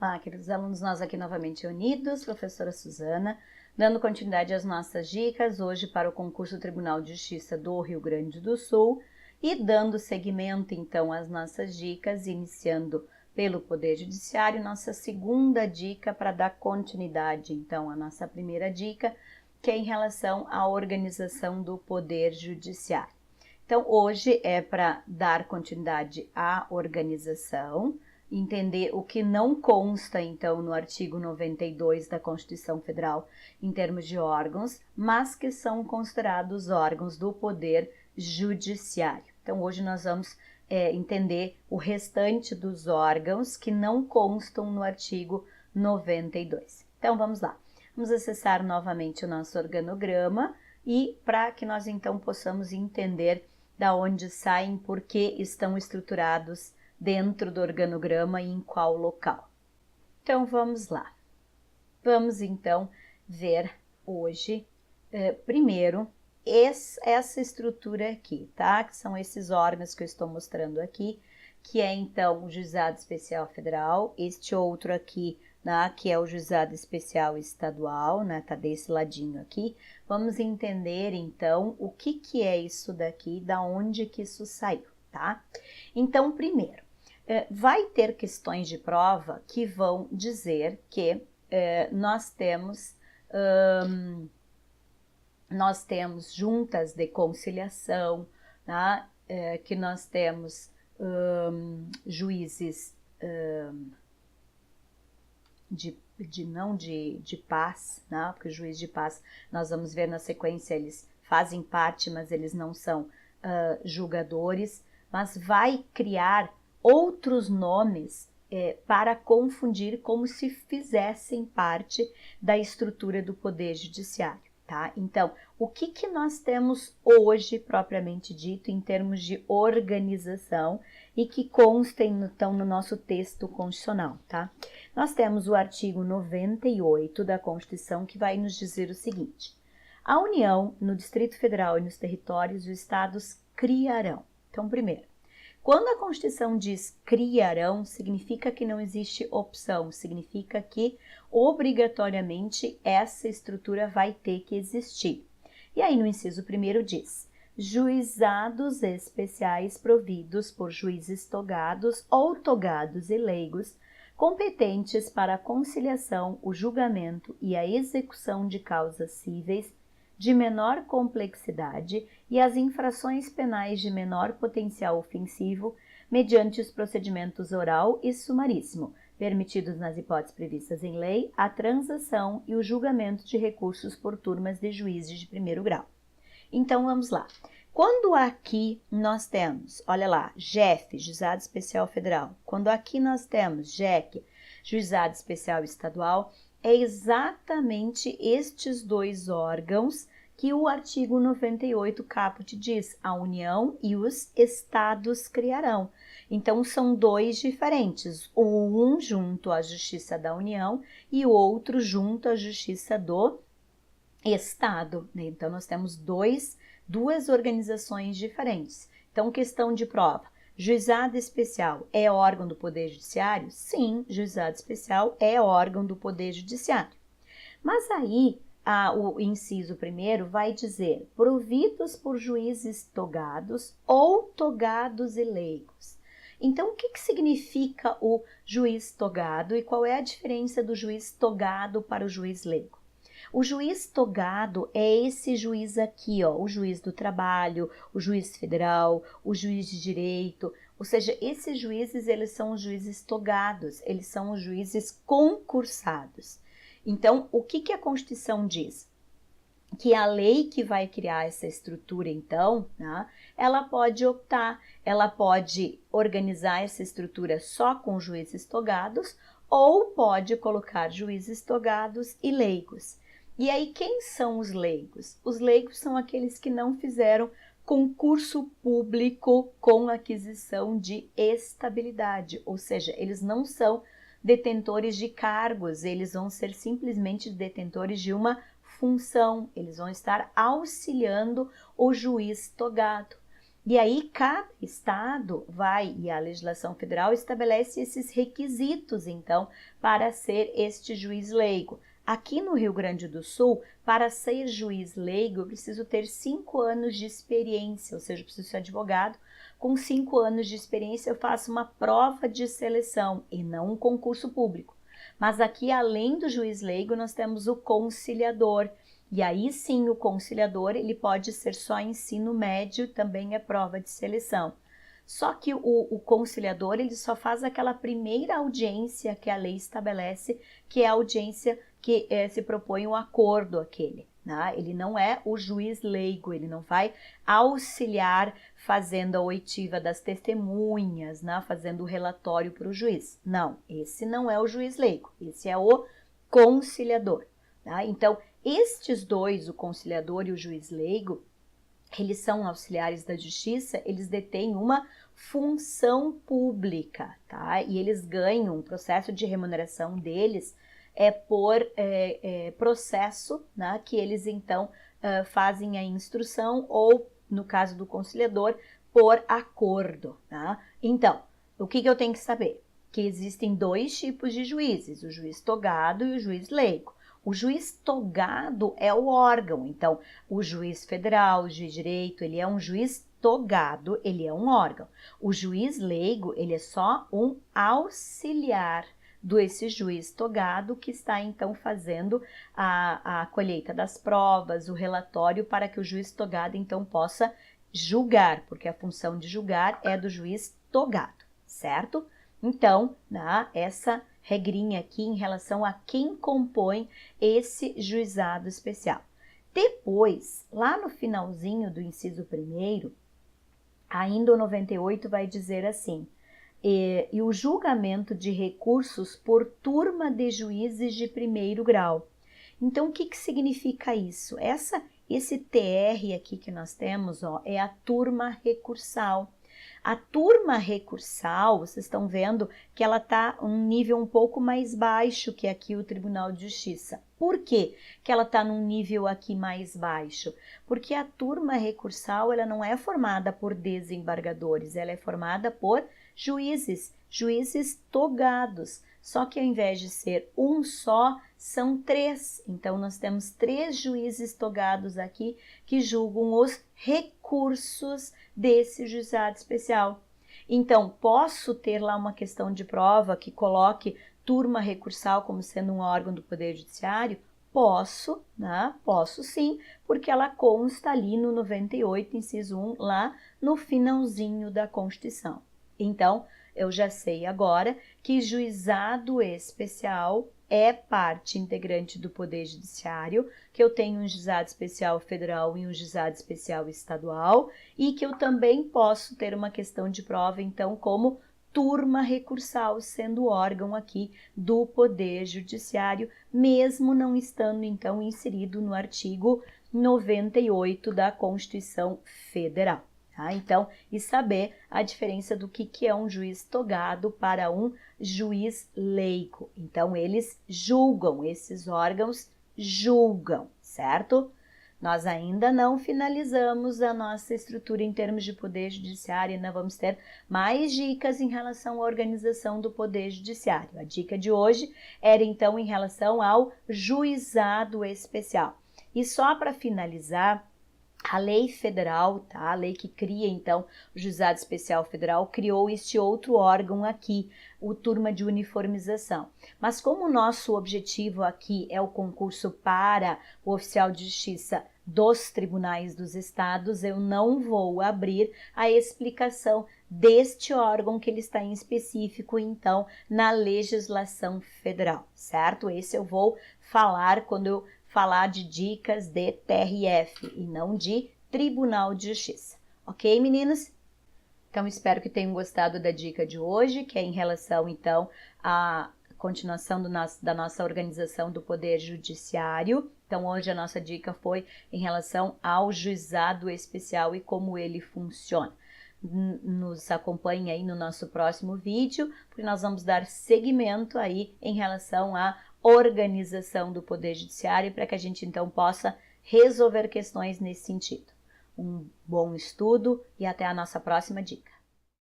Olá, queridos alunos, nós aqui novamente unidos, professora Suzana, dando continuidade às nossas dicas, hoje para o concurso Tribunal de Justiça do Rio Grande do Sul e dando seguimento então às nossas dicas, iniciando pelo Poder Judiciário, nossa segunda dica para dar continuidade então à nossa primeira dica, que é em relação à organização do Poder Judiciário. Então, hoje é para dar continuidade à organização, entender o que não consta, então, no artigo 92 da Constituição Federal em termos de órgãos, mas que são considerados órgãos do Poder Judiciário. Então, hoje nós vamos entender o restante dos órgãos que não constam no artigo 92. Então, vamos lá. Vamos acessar novamente o nosso organograma e para que nós, então, possamos entender da onde saem, por que estão estruturados dentro do organograma e em qual local. Então, vamos lá. Vamos, então, ver hoje, primeiro, essa estrutura aqui, tá? Que são esses órgãos que eu estou mostrando aqui, que é, então, o Juizado Especial Federal, este outro aqui, né, que é o Juizado Especial Estadual, né? Tá desse ladinho aqui. Vamos entender, então, o que é isso daqui, da onde que isso saiu, tá? Então, primeiro, vai ter questões de prova que vão dizer que nós temos juntas de conciliação, né? Que nós temos juízes de paz, né? Porque o juiz de paz, nós vamos ver na sequência, eles fazem parte, mas eles não são julgadores, mas vai criar outros nomes para confundir como se fizessem parte da estrutura do Poder Judiciário, tá? Então, o que nós temos hoje, propriamente dito, em termos de organização e que constem, então, no nosso texto constitucional, tá? Nós temos o artigo 98 da Constituição que vai nos dizer o seguinte: a União, no Distrito Federal e nos territórios, os estados criarão. Então, primeiro, quando a Constituição diz criarão, significa que não existe opção, significa que obrigatoriamente essa estrutura vai ter que existir. E aí no inciso 1º diz: juizados especiais providos por juízes togados ou togados e leigos, competentes para a conciliação, o julgamento e a execução de causas cíveis de menor complexidade e as infrações penais de menor potencial ofensivo, mediante os procedimentos oral e sumaríssimo, permitidos nas hipóteses previstas em lei, a transação e o julgamento de recursos por turmas de juízes de primeiro grau. Então, vamos lá. Quando aqui nós temos, olha lá, JEF, Juizado Especial Federal, quando aqui nós temos JEC, Juizado Especial Estadual, é exatamente estes dois órgãos que o artigo 98 caput diz: a União e os estados criarão. Então, são dois diferentes, um junto à Justiça da União e o outro junto à Justiça do Estado, né? Então, nós temos duas organizações diferentes. Então, questão de prova: Juizado Especial é órgão do Poder Judiciário? Sim, Juizado Especial é órgão do Poder Judiciário. Mas aí, o inciso 1º vai dizer: providos por juízes togados ou togados e leigos. Então, o que significa o juiz togado e qual é a diferença do juiz togado para o juiz leigo? O juiz togado é esse juiz aqui, ó, o juiz do trabalho, o juiz federal, o juiz de direito, ou seja, esses juízes, eles são os juízes togados, eles são os juízes concursados. Então, o que a Constituição diz? Que a lei que vai criar essa estrutura, então, né, ela pode optar, ela pode organizar essa estrutura só com juízes togados ou pode colocar juízes togados e leigos. E aí, quem são os leigos? Os leigos são aqueles que não fizeram concurso público com aquisição de estabilidade, ou seja, eles não são detentores de cargos, eles vão ser simplesmente detentores de uma função, eles vão estar auxiliando o juiz togado. E aí cada estado vai, e a legislação federal estabelece esses requisitos, então, para ser este juiz leigo. Aqui no Rio Grande do Sul, para ser juiz leigo, eu preciso ter 5 anos de experiência, ou seja, eu preciso ser advogado. Com 5 anos de experiência, eu faço uma prova de seleção e não um concurso público. Mas aqui, além do juiz leigo, nós temos o conciliador. E aí sim, o conciliador, ele pode ser só ensino médio, também é prova de seleção. Só que o conciliador, ele só faz aquela primeira audiência que a lei estabelece, que é a audiência que se propõe um acordo aquele. Né? Ele não é o juiz leigo, ele não vai auxiliar fazendo a oitiva das testemunhas, né? Fazendo o relatório para o juiz. Não, esse não é o juiz leigo, esse é o conciliador. Tá? Então, estes dois, o conciliador e o juiz leigo, eles são auxiliares da justiça, eles detêm uma função pública, tá? E eles ganham, o processo de remuneração deles por processo, né? Que eles então fazem a instrução ou, no caso do conciliador, por acordo, tá? Então, o que eu tenho que saber? Que existem 2 tipos de juízes, o juiz togado e o juiz leigo. O juiz togado é o órgão, então o juiz federal, o juiz de direito, ele é um juiz togado, ele é um órgão. O juiz leigo, ele é só um auxiliar desse juiz togado que está então fazendo a colheita das provas, o relatório para que o juiz togado então possa julgar, porque a função de julgar é do juiz togado, certo? Então, essa regrinha aqui em relação a quem compõe esse juizado especial. Depois, lá no finalzinho do inciso 1º, ainda o 98 vai dizer assim: e o julgamento de recursos por turma de juízes de 1º grau. Então, o que significa isso? Esse TR aqui que nós temos, ó, é a turma recursal. A turma recursal, vocês estão vendo que ela está um nível um pouco mais baixo que aqui o Tribunal de Justiça. Por quê que ela está num nível aqui mais baixo? Porque a turma recursal, ela não é formada por desembargadores, ela é formada por juízes togados. Só que ao invés de ser um só, são 3. Então, nós temos 3 juízes togados aqui que julgam os recursos desse juizado especial. Então, posso ter lá uma questão de prova que coloque turma recursal como sendo um órgão do Poder Judiciário? Posso, né? Posso sim, porque ela consta ali no 98, inciso 1, lá no finalzinho da Constituição. Então, eu já sei agora que juizado especial é parte integrante do Poder Judiciário, que eu tenho um juizado especial federal e um juizado especial estadual, e que eu também posso ter uma questão de prova, então, como turma recursal, sendo órgão aqui do Poder Judiciário, mesmo não estando, então, inserido no artigo 98 da Constituição Federal. Tá? Então, e saber a diferença do que é um juiz togado para um juiz leigo. Então, eles julgam, esses órgãos julgam, certo? Nós ainda não finalizamos a nossa estrutura em termos de Poder Judiciário, ainda vamos ter mais dicas em relação à organização do Poder Judiciário. A dica de hoje era, então, em relação ao juizado especial. E só para finalizar, a lei federal, tá? A lei que cria, então, o Juizado Especial Federal, criou este outro órgão aqui, o turma de uniformização. Mas como o nosso objetivo aqui é o concurso para o oficial de justiça dos tribunais dos estados, eu não vou abrir a explicação deste órgão que ele está em específico, então, na legislação federal, certo? Esse eu vou falar quando eu falar de dicas de TRF e não de Tribunal de Justiça. Ok, meninos? Então, espero que tenham gostado da dica de hoje, que é em relação, então, à continuação da nossa organização do Poder Judiciário. Então, hoje a nossa dica foi em relação ao juizado especial e como ele funciona. Nos acompanhe aí no nosso próximo vídeo, porque nós vamos dar seguimento aí em relação à organização do Poder Judiciário para que a gente então possa resolver questões nesse sentido. um bom estudo e até a nossa próxima dica.